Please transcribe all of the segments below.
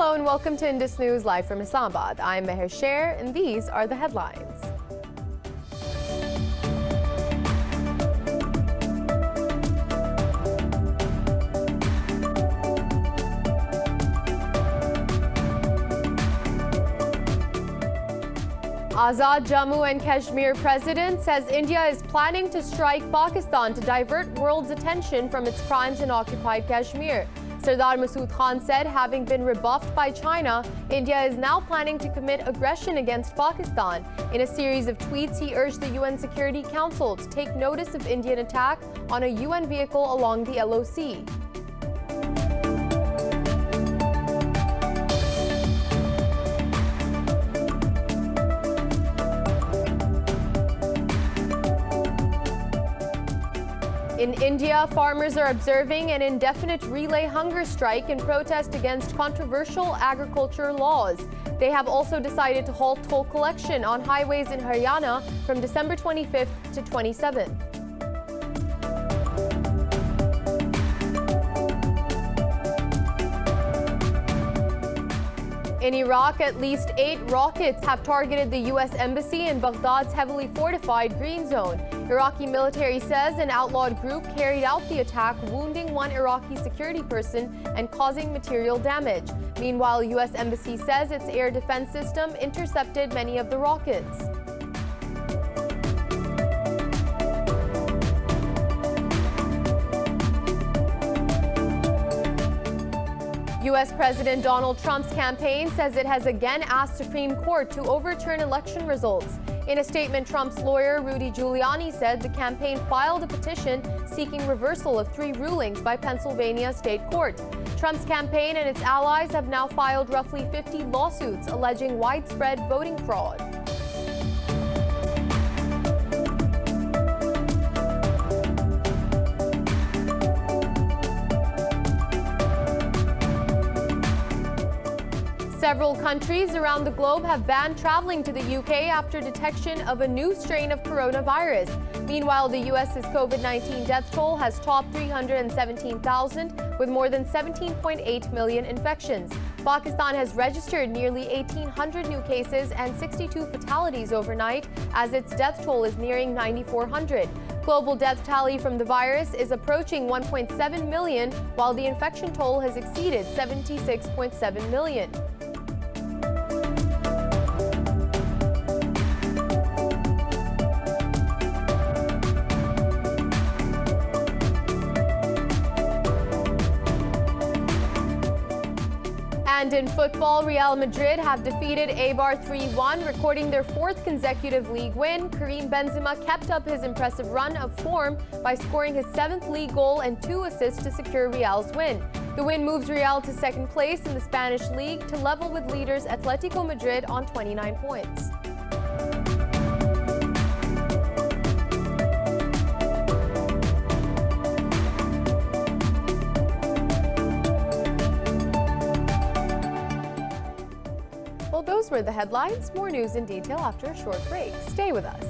Hello and welcome to Indus News live from Islamabad. I'm Meher Sher and these are the headlines. Azad Jammu and Kashmir president says India is planning to strike Pakistan to divert world's attention from its crimes in occupied Kashmir. Sardar Masood Khan said, having been rebuffed by China, India is now planning to commit aggression against Pakistan. In a series of tweets, he urged the UN Security Council to take notice of Indian attack on a UN vehicle along the LOC. In India, farmers are observing an indefinite relay hunger strike in protest against controversial agriculture laws. They have also decided to halt toll collection on highways in Haryana from December 25th to 27th. In Iraq, at least 8 rockets have targeted the U.S. Embassy in Baghdad's heavily fortified Green Zone. Iraqi military says an outlawed group carried out the attack, wounding 1 Iraqi security person and causing material damage. Meanwhile, U.S. Embassy says its air defense system intercepted many of the rockets. U.S. President Donald Trump's campaign says it has again asked Supreme Court to overturn election results. In a statement, Trump's lawyer, Rudy Giuliani, said the campaign filed a petition seeking reversal of 3 rulings by Pennsylvania State Court. Trump's campaign and its allies have now filed roughly 50 lawsuits alleging widespread voting fraud. Several countries around the globe have banned traveling to the UK after detection of a new strain of coronavirus. Meanwhile, the US's COVID-19 death toll has topped 317,000 with more than 17.8 million infections. Pakistan has registered nearly 1,800 new cases and 62 fatalities overnight as its death toll is nearing 9,400. Global death tally from the virus is approaching 1.7 million, while the infection toll has exceeded 76.7 million. And in football, Real Madrid have defeated Eibar 3-1, recording their 4th consecutive league win. Karim Benzema kept up his impressive run of form by scoring his 7th league goal and 2 assists to secure Real's win. The win moves Real to 2nd place in the Spanish league to level with leaders Atletico Madrid on 29 points. Well, those were the headlines. More news in detail after a short break. Stay with us.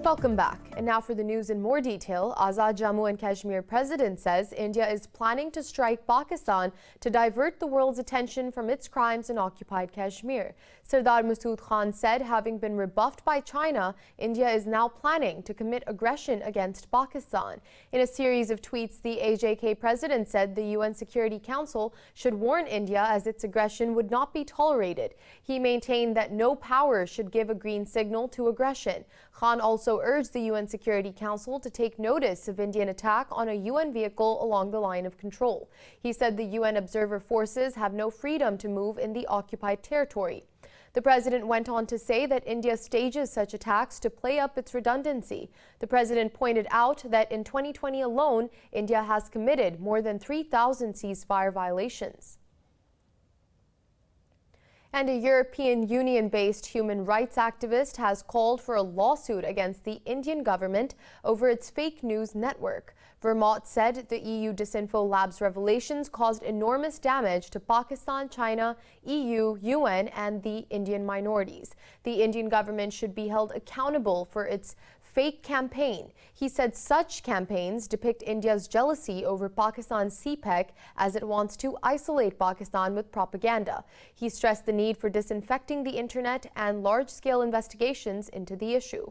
Welcome back. And now for the news in more detail. Azad Jammu and Kashmir president says India is planning to strike Pakistan to divert the world's attention from its crimes in occupied Kashmir. Sardar Masood Khan said, having been rebuffed by China, India is now planning to commit aggression against Pakistan. In a series of tweets, the AJK president said the UN Security Council should warn India as its aggression would not be tolerated. He maintained that no power should give a green signal to aggression. Khan also urged the UN Security Council to take notice of Indian attack on a UN vehicle along the line of control. He said the UN observer forces have no freedom to move in the occupied territory. The president went on to say that India stages such attacks to play up its redundancy. The president pointed out that in 2020 alone, India has committed more than 3,000 ceasefire violations. And a European Union-based human rights activist has called for a lawsuit against the Indian government over its fake news network. Vermont said the EU Disinfo Lab's revelations caused enormous damage to Pakistan, China, EU, UN, and the Indian minorities. The Indian government should be held accountable for its fake campaign. He said such campaigns depict India's jealousy over Pakistan's CPEC as it wants to isolate Pakistan with propaganda. He stressed the need for disinfecting the internet and large-scale investigations into the issue.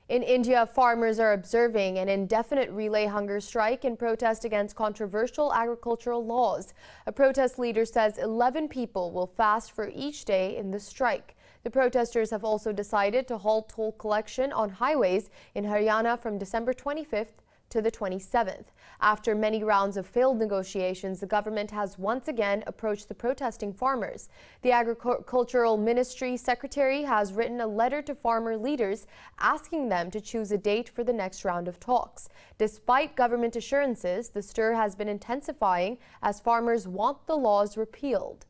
In India, farmers are observing an indefinite relay hunger strike in protest against controversial agricultural laws. A protest leader says 11 people will fast for each day in the strike. The protesters have also decided to halt toll collection on highways in Haryana from December 25th to the 27th. After many rounds of failed negotiations, the government has once again approached the protesting farmers. The Agricultural Ministry Secretary has written a letter to farmer leaders asking them to choose a date for the next round of talks. Despite government assurances, the stir has been intensifying as farmers want the laws repealed.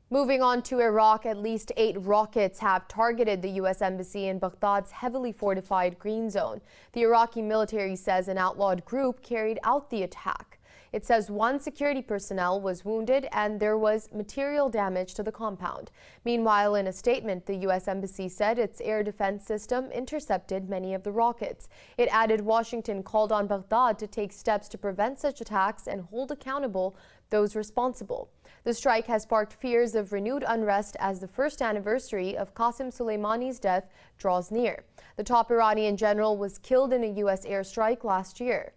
Moving on to Iraq, at least 8 rockets have targeted the U.S. Embassy in Baghdad's heavily fortified green zone. The Iraqi military says an outlawed group carried out the attack. It says 1 security personnel was wounded and there was material damage to the compound. Meanwhile, in a statement, the U.S. Embassy said its air defense system intercepted many of the rockets. It added Washington called on Baghdad to take steps to prevent such attacks and hold accountable those responsible. The strike has sparked fears of renewed unrest as the first anniversary of Qasem Soleimani's death draws near. The top Iranian general was killed in a U.S. airstrike last year.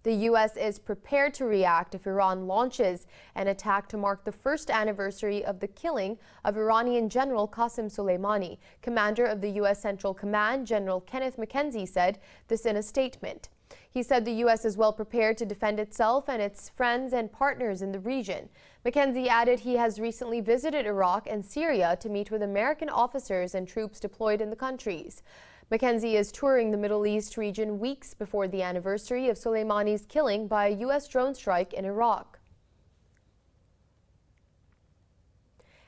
The U.S. is prepared to react if Iran launches an attack to mark the first anniversary of the killing of Iranian General Qasem Soleimani. Commander of the U.S. Central Command, General Kenneth McKenzie, said this in a statement. He said the U.S. is well prepared to defend itself and its friends and partners in the region. McKenzie added he has recently visited Iraq and Syria to meet with American officers and troops deployed in the countries. McKenzie is touring the Middle East region weeks before the anniversary of Soleimani's killing by a U.S. drone strike in Iraq.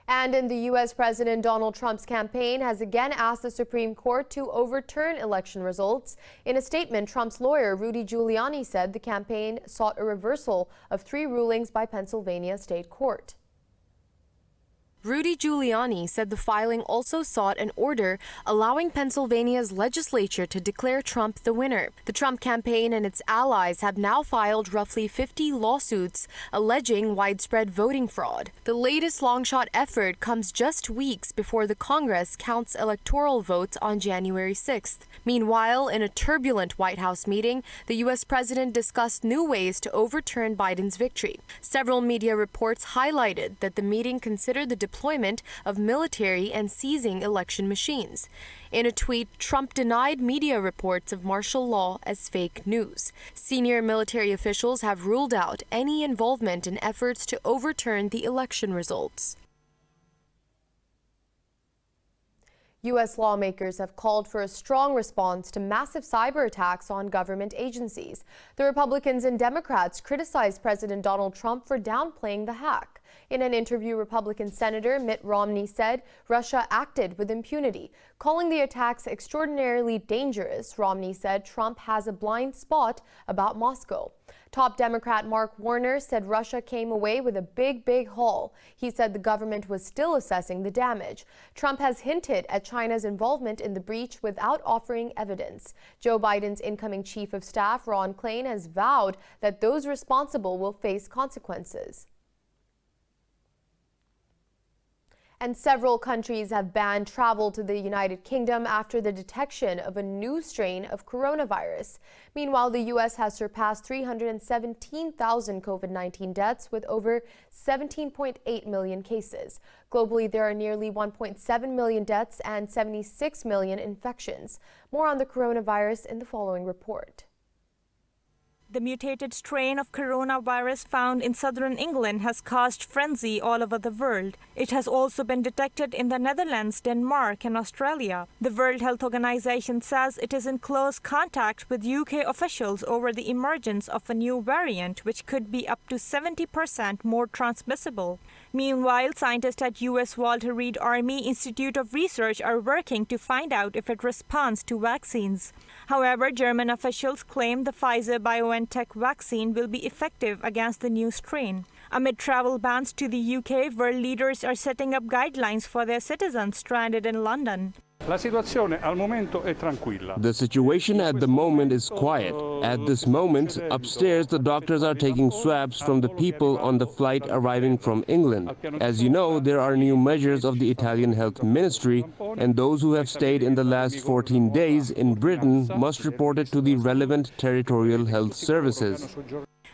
And in the U.S., President Donald Trump's campaign has again asked the Supreme Court to overturn election results. In a statement, Trump's lawyer, Rudy Giuliani, said the campaign sought a reversal of 3 rulings by Pennsylvania State Court. Rudy Giuliani said the filing also sought an order allowing Pennsylvania's legislature to declare Trump the winner. The Trump campaign and its allies have now filed roughly 50 lawsuits alleging widespread voting fraud. The latest long-shot effort comes just weeks before the Congress counts electoral votes on January 6th. Meanwhile, in a turbulent White House meeting, the U.S. president discussed new ways to overturn Biden's victory. Several media reports highlighted that the meeting considered the deployment of military and seizing election machines. In a tweet, Trump denied media reports of martial law as fake news. Senior military officials have ruled out any involvement in efforts to overturn the election results. U.S. lawmakers have called for a strong response to massive cyber attacks on government agencies. The Republicans and Democrats criticized President Donald Trump for downplaying the hack. In an interview, Republican Senator Mitt Romney said Russia acted with impunity. Calling the attacks extraordinarily dangerous, Romney said Trump has a blind spot about Moscow. Top Democrat Mark Warner said Russia came away with a big haul. He said the government was still assessing the damage. Trump has hinted at China's involvement in the breach without offering evidence. Joe Biden's incoming chief of staff, Ron Klain, has vowed that those responsible will face consequences. And several countries have banned travel to the United Kingdom after the detection of a new strain of coronavirus. Meanwhile, the U.S. has surpassed 317,000 COVID-19 deaths with over 17.8 million cases. Globally, there are nearly 1.7 million deaths and 76 million infections. More on the coronavirus in the following report. The mutated strain of coronavirus found in southern England has caused frenzy all over the world. It has also been detected in the Netherlands, Denmark, and Australia. The World Health Organization says it is in close contact with UK officials over the emergence of a new variant, which could be up to 70% more transmissible. Meanwhile, scientists at U.S. Walter Reed Army Institute of Research are working to find out if it responds to vaccines. However, German officials claim the Pfizer-BioNTech Pfizer-BioNTech vaccine will be effective against the new strain. Amid travel bans to the UK, world leaders are setting up guidelines for their citizens stranded in London. La situazione al momento è tranquilla. The situation at the moment is quiet. At this moment, upstairs the doctors are taking swabs from the people on the flight arriving from England. As you know, there are new measures of the Italian Health Ministry, and those who have stayed in the last 14 days in Britain must report it to the relevant territorial health services.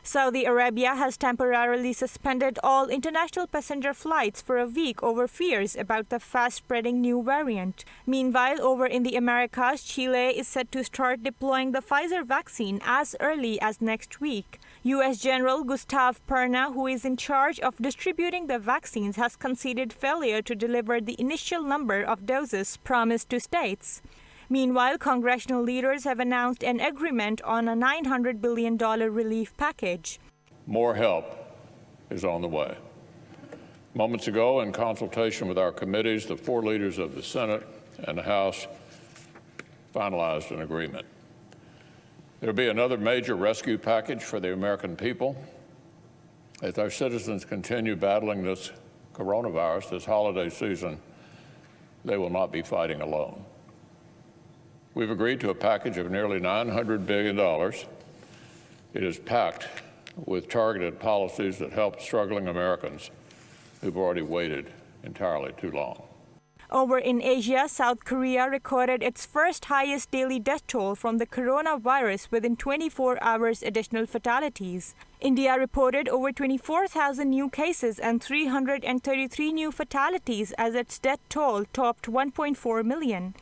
Saudi Arabia has temporarily suspended all international passenger flights for a week over fears about the fast-spreading new variant. Meanwhile, over in the Americas, Chile is set to start deploying the Pfizer vaccine as early as next week. U.S. General Gustave Perna, who is in charge of distributing the vaccines, has conceded failure to deliver the initial number of doses promised to states. Meanwhile, congressional leaders have announced an agreement on a $900 billion relief package. More help is on the way. Moments ago, in consultation with our committees, the 4 leaders of the Senate and the House finalized an agreement. There will be another major rescue package for the American people. As our citizens continue battling this coronavirus this holiday season, they will not be fighting alone. We've agreed to a package of nearly $900 billion. It is packed with targeted policies that help struggling Americans who've already waited entirely too long. Over in Asia, South Korea recorded its first highest daily death toll from the coronavirus within 24 hours additional fatalities. India reported over 24,000 new cases and 333 new fatalities as its death toll topped 1.4 million.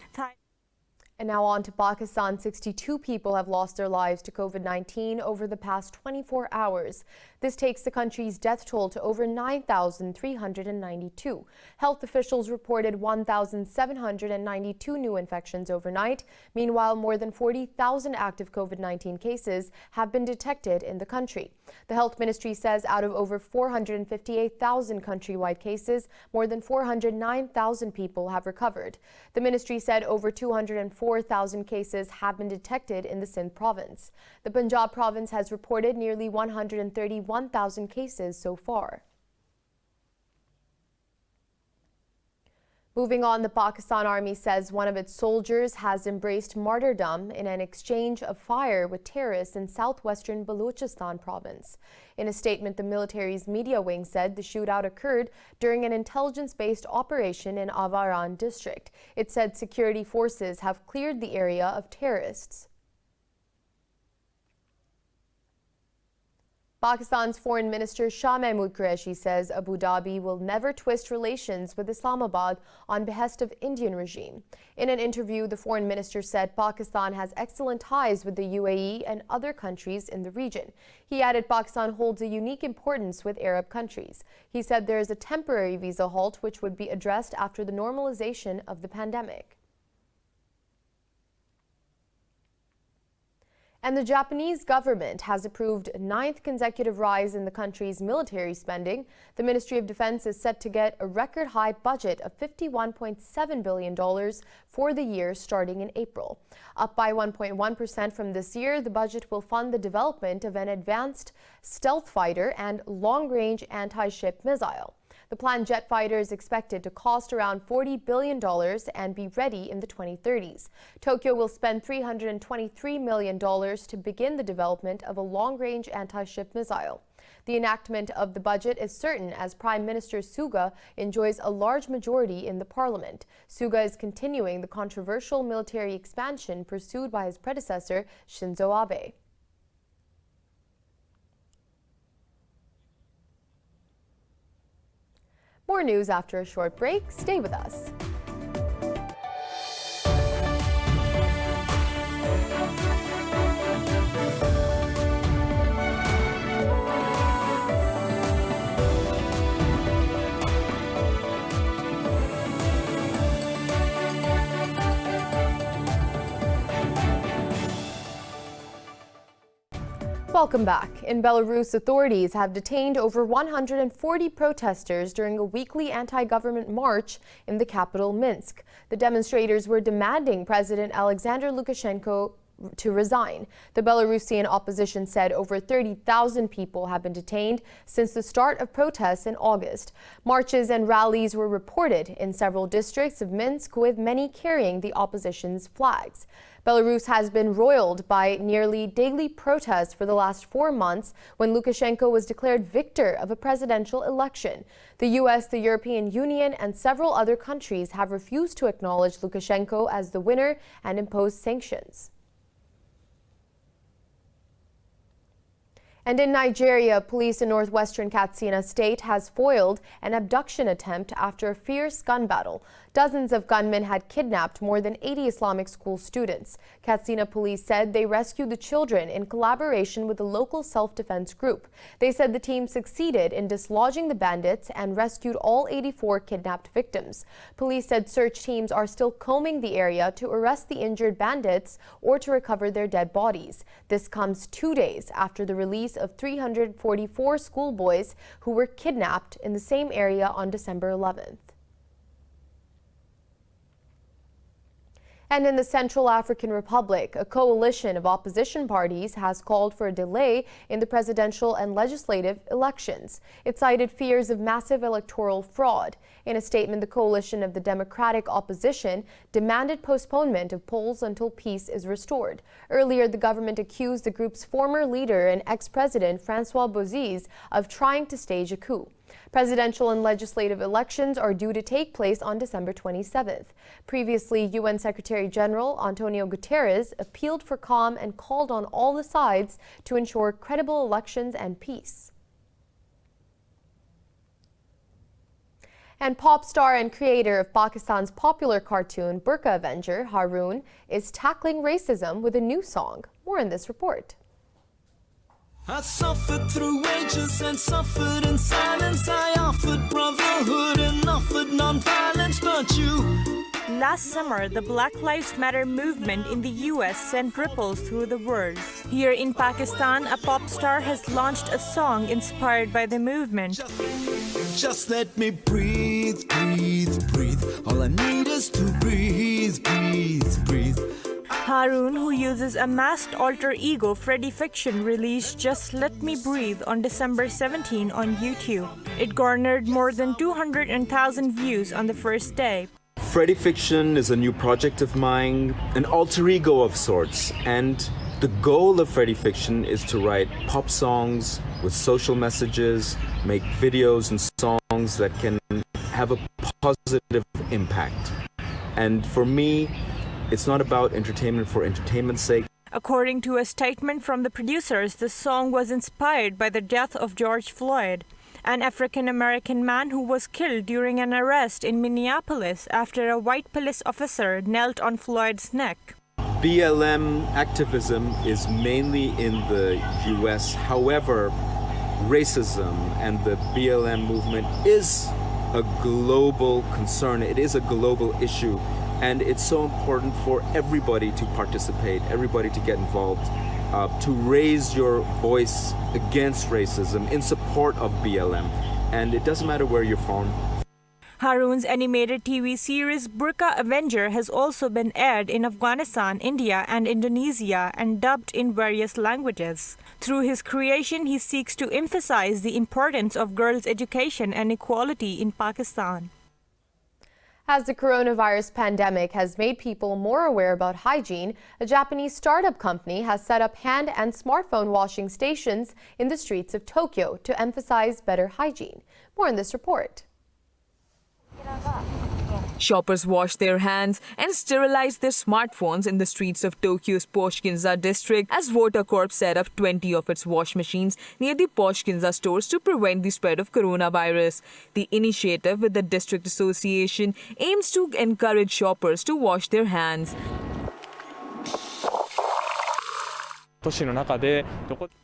And now on to Pakistan. 62 people have lost their lives to COVID-19 over the past 24 hours. This takes the country's death toll to over 9,392. Health officials reported 1,792 new infections overnight. Meanwhile, more than 40,000 active COVID-19 cases have been detected in the country. The health ministry says out of over 458,000 countrywide cases, more than 409,000 people have recovered. The ministry said over 204,000 cases have been detected in the Sindh province. The Punjab province has reported nearly 131,000 cases so far. Moving on, the Pakistan Army says one of its soldiers has embraced martyrdom in an exchange of fire with terrorists in southwestern Balochistan province. In a statement, the military's media wing said the shootout occurred during an intelligence-based operation in Avaran district. It said security forces have cleared the area of terrorists. Pakistan's Foreign Minister Shah Mahmood Qureshi says Abu Dhabi will never twist relations with Islamabad on behest of Indian regime. In an interview, the Foreign Minister said Pakistan has excellent ties with the UAE and other countries in the region. He added Pakistan holds a unique importance with Arab countries. He said there is a temporary visa halt which would be addressed after the normalization of the pandemic. And the Japanese government has approved a 9th consecutive rise in the country's military spending. The Ministry of Defense is set to get a record-high budget of $51.7 billion for the year starting in April. Up by 1.1% from this year, the budget will fund the development of an advanced stealth fighter and long-range anti-ship missile. The planned jet fighter is expected to cost around $40 billion and be ready in the 2030s. Tokyo will spend $323 million to begin the development of a long-range anti-ship missile. The enactment of the budget is certain as Prime Minister Suga enjoys a large majority in the parliament. Suga is continuing the controversial military expansion pursued by his predecessor, Shinzo Abe. More news after a short break. Stay with us. Welcome back. In Belarus, authorities have detained over 140 protesters during a weekly anti-government march in the capital, Minsk. The demonstrators were demanding President Alexander Lukashenko to resign. The Belarusian opposition said over 30,000 people have been detained since the start of protests in August. Marches and rallies were reported in several districts of Minsk, with many carrying the opposition's flags. Belarus has been roiled by nearly daily protests for the last 4 months when Lukashenko was declared victor of a presidential election. The U.S., the European Union, and several other countries have refused to acknowledge Lukashenko as the winner and impose sanctions. And in Nigeria, police in northwestern Katsina state has foiled an abduction attempt after a fierce gun battle. Dozens of gunmen had kidnapped more than 80 Islamic school students. Katsina police said they rescued the children in collaboration with a local self-defense group. They said the team succeeded in dislodging the bandits and rescued all 84 kidnapped victims. Police said search teams are still combing the area to arrest the injured bandits or to recover their dead bodies. This comes 2 days after the release of 344 schoolboys who were kidnapped in the same area on December 11th. And in the Central African Republic, a coalition of opposition parties has called for a delay in the presidential and legislative elections. It cited fears of massive electoral fraud. In a statement, the coalition of the Democratic Opposition demanded postponement of polls until peace is restored. Earlier, the government accused the group's former leader and ex-president Francois Bozize of trying to stage a coup. Presidential and legislative elections are due to take place on December 27th. Previously, UN Secretary General Antonio Guterres appealed for calm and called on all the sides to ensure credible elections and peace. And pop star and creator of Pakistan's popular cartoon Burqa Avenger, Haroon, is tackling racism with a new song. More in this report. I suffered through ages and suffered in silence. I offered brotherhood and offered non-violence, but you... Last summer, the Black Lives Matter movement in the U.S. sent ripples through the world. Here in Pakistan, a pop star has launched a song inspired by the movement. Just let me breathe, breathe, breathe. All I need is to breathe, breathe, breathe. Haroon, who uses a masked alter ego Freddy Fiction, released Just Let Me Breathe on December 17 on YouTube. It garnered more than 200,000 views on the first day. Freddy Fiction is a new project of mine, an alter ego of sorts, and the goal of Freddy Fiction is to write pop songs with social messages, make videos and songs that can have a positive impact. And for me, it's not about entertainment for entertainment's sake. According to a statement from the producers, the song was inspired by the death of George Floyd, an African-American man who was killed during an arrest in Minneapolis after a white police officer knelt on Floyd's neck. BLM activism is mainly in the US. However, racism and the BLM movement is a global concern. It is a global issue. And it's so important for everybody to participate, everybody to get involved, to raise your voice against racism in support of BLM. And it doesn't matter where you're from. Haroon's animated TV series Burqa Avenger has also been aired in Afghanistan, India, and Indonesia and dubbed in various languages. Through his creation, he seeks to emphasize the importance of girls' education and equality in Pakistan. As the coronavirus pandemic has made people more aware about hygiene, a Japanese startup company has set up hand and smartphone washing stations in the streets of Tokyo to emphasize better hygiene. More in this report. Shoppers wash their hands and sterilize their smartphones in the streets of Tokyo's Posh Ginza district as Water Corp set up 20 of its wash machines near the Posh Ginza stores to prevent the spread of coronavirus. The initiative with the district association aims to encourage shoppers to wash their hands.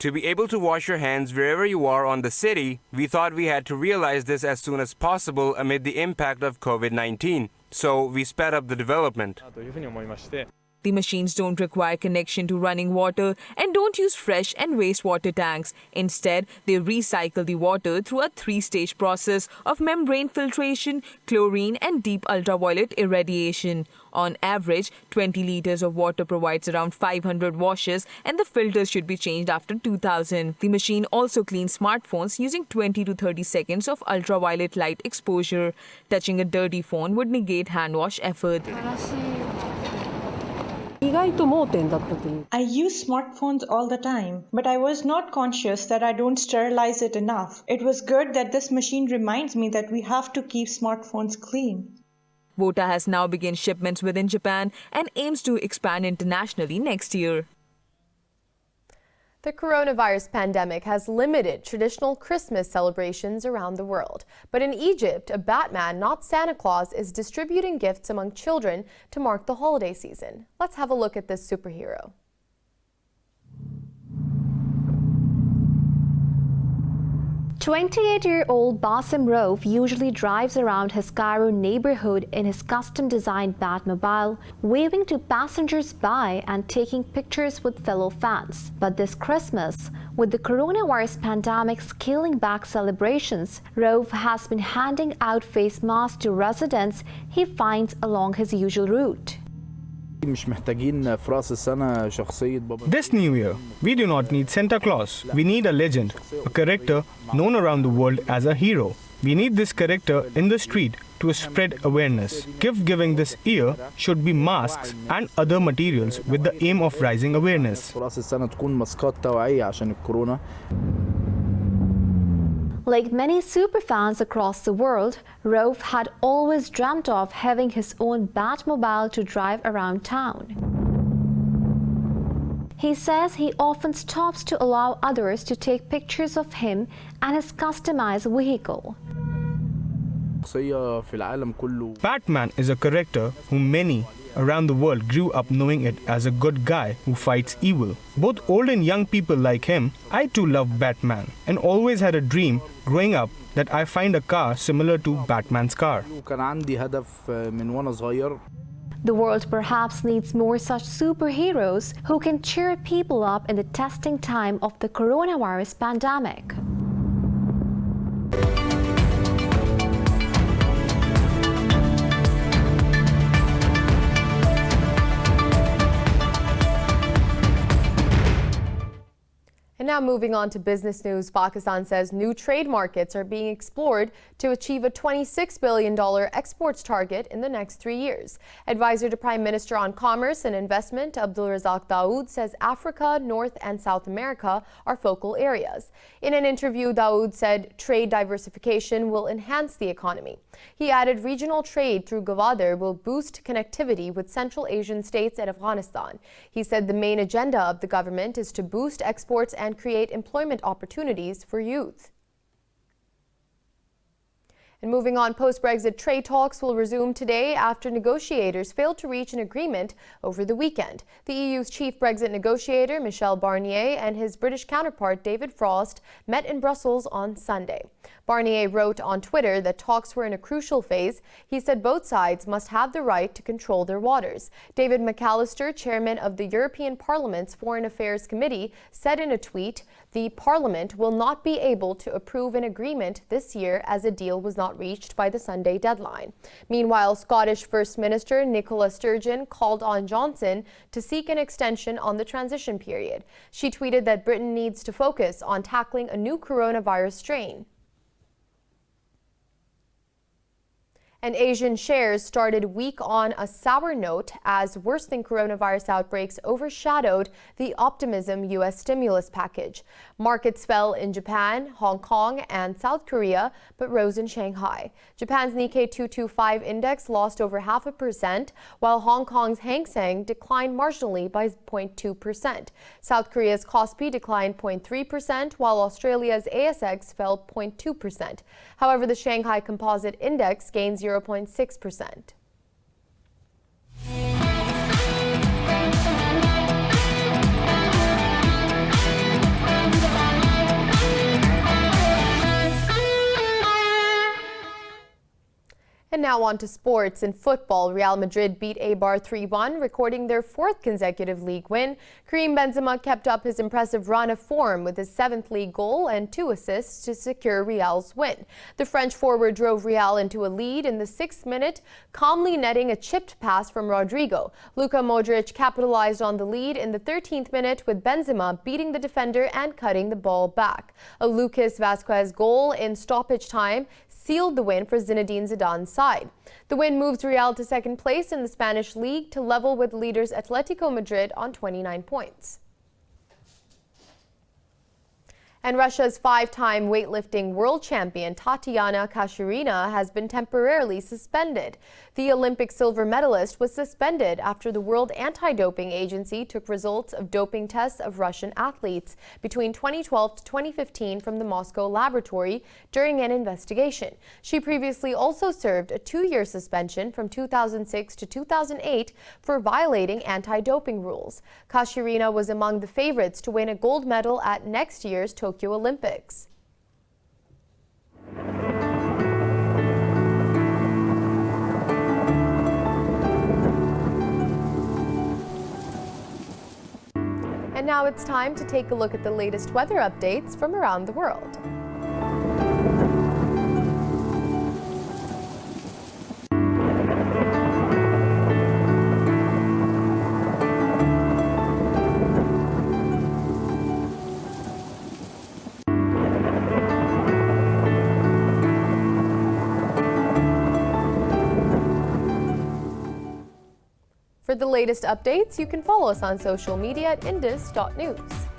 To be able to wash your hands wherever you are on the city, we thought we had to realize this as soon as possible amid the impact of COVID-19. So we sped up the development. The machines don't require connection to running water and don't use fresh and wastewater tanks. Instead, they recycle the water through a 3-stage process of membrane filtration, chlorine, and deep ultraviolet irradiation. On average, 20 liters of water provides around 500 washes, and the filters should be changed after 2000. The machine also cleans smartphones using 20 to 30 seconds of ultraviolet light exposure. Touching a dirty phone would negate hand wash effort. I use smartphones all the time, but I was not conscious that I don't sterilize it enough. It was good that this machine reminds me that we have to keep smartphones clean. VOTA has now begun shipments within Japan and aims to expand internationally next year. The coronavirus pandemic has limited traditional Christmas celebrations around the world. But in Egypt, a Batman, not Santa Claus, is distributing gifts among children to mark the holiday season. Let's have a look at this superhero. 28-year-old Basim Rauf usually drives around his Cairo neighborhood in his custom-designed Batmobile, waving to passengers by and taking pictures with fellow fans. But this Christmas, with the coronavirus pandemic scaling back celebrations, Rauf has been handing out face masks to residents he finds along his usual route. This new year, we do not need Santa Claus. We need a legend, a character known around the world as a hero. We need this character in the street to spread awareness. Gift giving this year should be masks and other materials with the aim of raising awareness. Like many superfans across the world, Rauf had always dreamt of having his own Batmobile to drive around town. He says he often stops to allow others to take pictures of him and his customized vehicle. Batman is a character whom many around the world grew up knowing it as a good guy who fights evil. Both old and young people like him, I too love Batman and always had a dream growing up that I find a car similar to Batman's car. The world perhaps needs more such superheroes who can cheer people up in the testing time of the coronavirus pandemic. And now moving on to business news, Pakistan says new trade markets are being explored to achieve a $26 billion exports target in the next 3 years. Advisor to Prime Minister on Commerce and Investment, Abdul Razak Dawood, says Africa, North and South America are focal areas. In an interview, Dawood said trade diversification will enhance the economy. He added regional trade through Gwadar will boost connectivity with Central Asian states and Afghanistan. He said the main agenda of the government is to boost exports and create employment opportunities for youth. And moving on, post-Brexit trade talks will resume today after negotiators failed to reach an agreement over the weekend. The EU's chief Brexit negotiator, Michel Barnier, and his British counterpart, David Frost, met in Brussels on Sunday. Barnier wrote on Twitter that talks were in a crucial phase. He said both sides must have the right to control their waters. David McAllister, chairman of the European Parliament's Foreign Affairs Committee, said in a tweet, "The Parliament will not be able to approve an agreement this year as a deal was not reached by the Sunday deadline." Meanwhile, Scottish First Minister Nicola Sturgeon called on Johnson to seek an extension on the transition period. She tweeted that Britain needs to focus on tackling a new coronavirus strain. And Asian shares started week on a sour note as worsening coronavirus outbreaks overshadowed the optimism U.S. stimulus package. Markets fell in Japan, Hong Kong, and South Korea, but rose in Shanghai. Japan's Nikkei 225 index lost over 0.5%, while Hong Kong's Hang Seng declined marginally by 0.2%. South Korea's Kospi declined 0.3%, while Australia's ASX fell 0.2%. However, the Shanghai Composite Index gained 0.6%. And now now on to sports. In football, Real Madrid beat Eibar 3-1, recording their 4th consecutive league win. Karim Benzema kept up his impressive run of form with his 7th league goal and 2 assists to secure Real's win. The French forward drove Real into a lead in the 6th minute, calmly netting a chipped pass from Rodrigo. Luka Modric capitalized on the lead in the 13th minute with Benzema beating the defender and cutting the ball back. A Lucas Vazquez goal in stoppage time sealed the win for Zinedine Zidane's side. The win moves Real to 2nd place in the Spanish league to level with leaders Atletico Madrid on 29 points. And Russia's 5-time weightlifting world champion Tatiana Kashirina has been temporarily suspended. The Olympic silver medalist was suspended after the World Anti-Doping Agency took results of doping tests of Russian athletes between 2012 to 2015 from the Moscow laboratory during an investigation. She previously also served a 2-year suspension from 2006 to 2008 for violating anti-doping rules. Kashirina was among the favorites to win a gold medal at next year's Tokyo Olympics. And now it's time to take a look at the latest weather updates from around the world. For the latest updates, you can follow us on social media at indus.news.